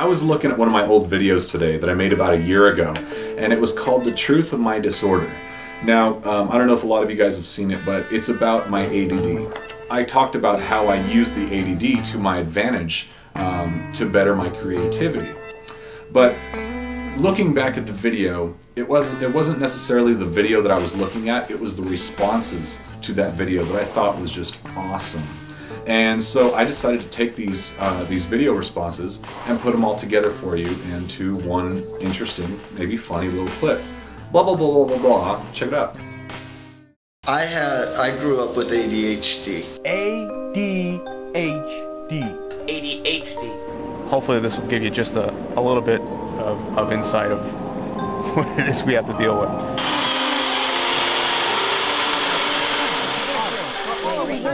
I was looking at one of my old videos today that I made about a year ago, and it was called The Truth of My Disorder. Now, I don't know if a lot of you guys have seen it, but it's about my ADD. I talked about how I use the ADD to my advantage to better my creativity. But looking back at the video, it wasn't necessarily the video that I was looking at, it was the responses to that video that I thought was just awesome. And so I decided to take these video responses and put them all together for you into one interesting, maybe funny little clip. Blah blah blah blah blah blah. Check it out. I grew up with ADHD. A.D.H.D. A.D.H.D. Hopefully this will give you just a little bit of insight of what it is we have to deal with.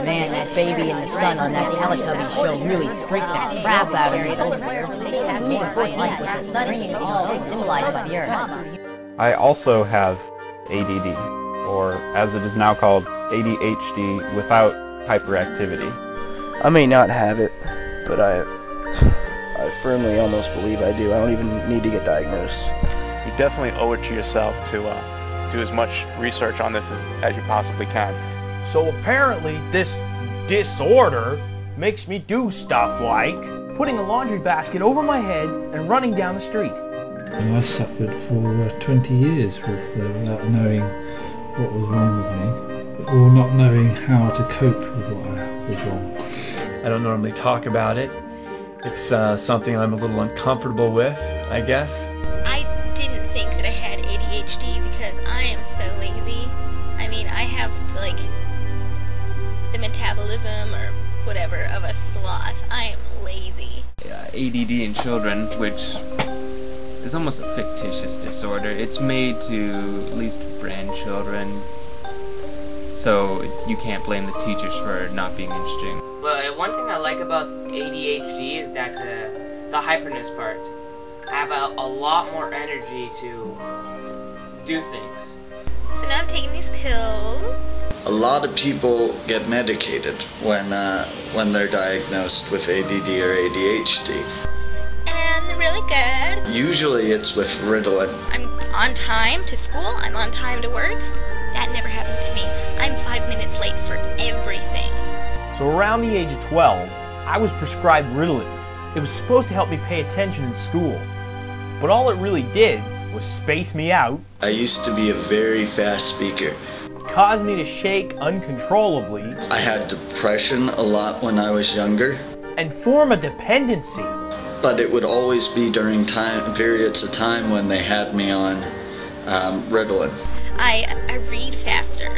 Man, that baby in the sun on that Teletubby show really freaked the crap out of me. I also have ADD, or as it is now called, A.D.H.D. without hyperactivity. I may not have it, but I firmly almost believe I do. I don't even need to get diagnosed. You definitely owe it to yourself to do as much research on this as you possibly can. So apparently this disorder makes me do stuff like putting a laundry basket over my head and running down the street. And I suffered for 20 years without knowing what was wrong with me, or not knowing how to cope with what was wrong. I don't normally talk about it. It's something I'm a little uncomfortable with, I guess. I didn't think that I had ADHD because I am so lazy. I mean, I have like the metabolism or whatever of a sloth. I am lazy. ADD in children, which is almost a fictitious disorder. It's made to at least brand children, so you can't blame the teachers for not being interesting. But one thing I like about ADHD is that the hyperness part. I have a lot more energy to do things. So now I'm taking these pills. A lot of people get medicated when they're diagnosed with ADD or ADHD. And they're really good. Usually it's with Ritalin. I'm on time to school, I'm on time to work. That never happens to me. I'm 5 minutes late for everything. So around the age of 12, I was prescribed Ritalin. It was supposed to help me pay attention in school. But all it really did was space me out. I used to be a very fast speaker. Caused me to shake uncontrollably. I had depression a lot when I was younger. And form a dependency. But it would always be during periods of time when they had me on Ritalin. I read faster.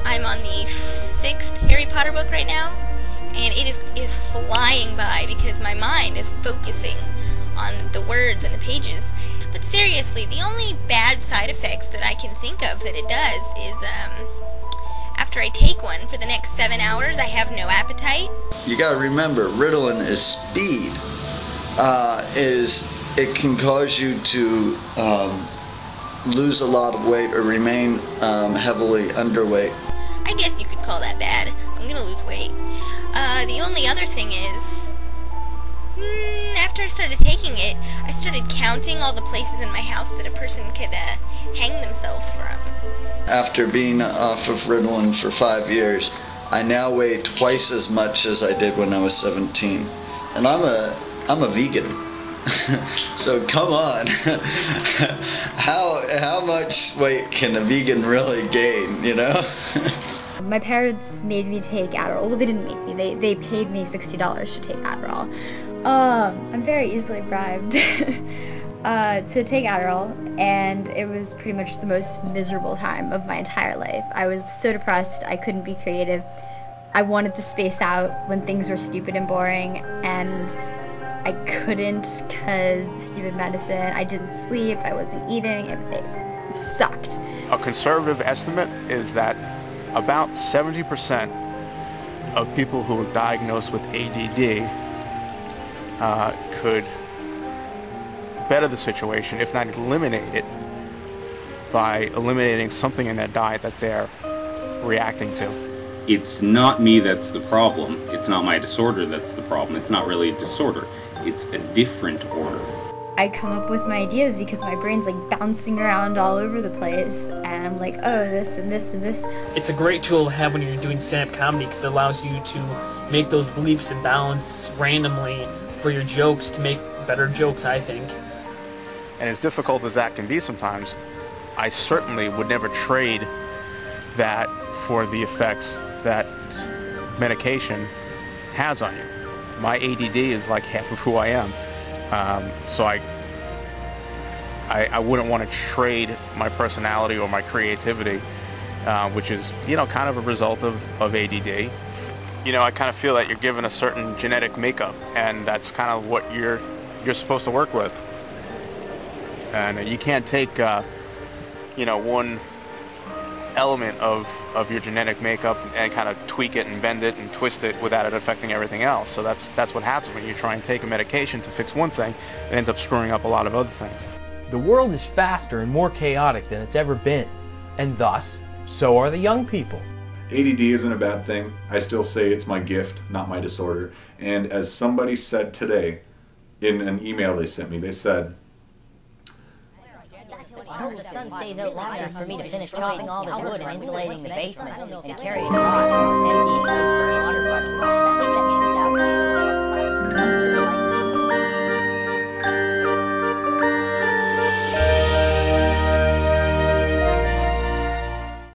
I'm on the 6th Harry Potter book right now, and it is flying by because my mind is focusing on the words and the pages. But seriously, the only bad side effects that I can think of that it does is after I take one for the next 7 hours, I have no appetite. You gotta remember, Ritalin is speed. It can cause you to lose a lot of weight or remain heavily underweight. I guess you could call that bad. I'm gonna lose weight. The only other thing is, after I started taking it, I started counting all the places in my house that a person could hang themselves from. After being off of Ritalin for 5 years, I now weigh twice as much as I did when I was 17. And I'm a vegan. So come on. How much weight can a vegan really gain, you know? My parents made me take Adderall. Well, they didn't make me. They paid me $60 to take Adderall. I'm very easily bribed to take Adderall, and it was pretty much the most miserable time of my entire life. I was so depressed, I couldn't be creative. I wanted to space out when things were stupid and boring, and I couldn't because the stupid medicine. I didn't sleep, I wasn't eating, it sucked. A conservative estimate is that about 70% of people who are diagnosed with ADD could better the situation, if not eliminate it, by eliminating something in their diet that they're reacting to. it's not me that's the problem. It's not my disorder that's the problem. It's not really a disorder. It's a different order. I come up with my ideas because my brain's like bouncing around all over the place, and I'm like, oh, this and this and this. It's a great tool to have when you're doing stand-up comedy because it allows you to make those leaps and bounds randomly for your jokes to make better jokes, I think. And as difficult as that can be sometimes, I certainly would never trade that for the effects that medication has on you. My ADD is like half of who I am. So I wouldn't want to trade my personality or my creativity, which is, you know, kind of a result of ADD. You know, I kind of feel that you're given a certain genetic makeup, and that's kind of what you're supposed to work with. And you can't take, you know, one element of your genetic makeup and kind of tweak it and bend it and twist it without it affecting everything else. So that's what happens when you try and take a medication to fix one thing. It ends up screwing up a lot of other things. The world is faster and more chaotic than it's ever been, and thus, so are the young people. ADD isn't a bad thing. I still say it's my gift, not my disorder. And as somebody said today in an email they sent me, they said, I hope the sun stays out long enough for me to finish chopping all this wood and insulating the basement and carry it across an empty water bucket.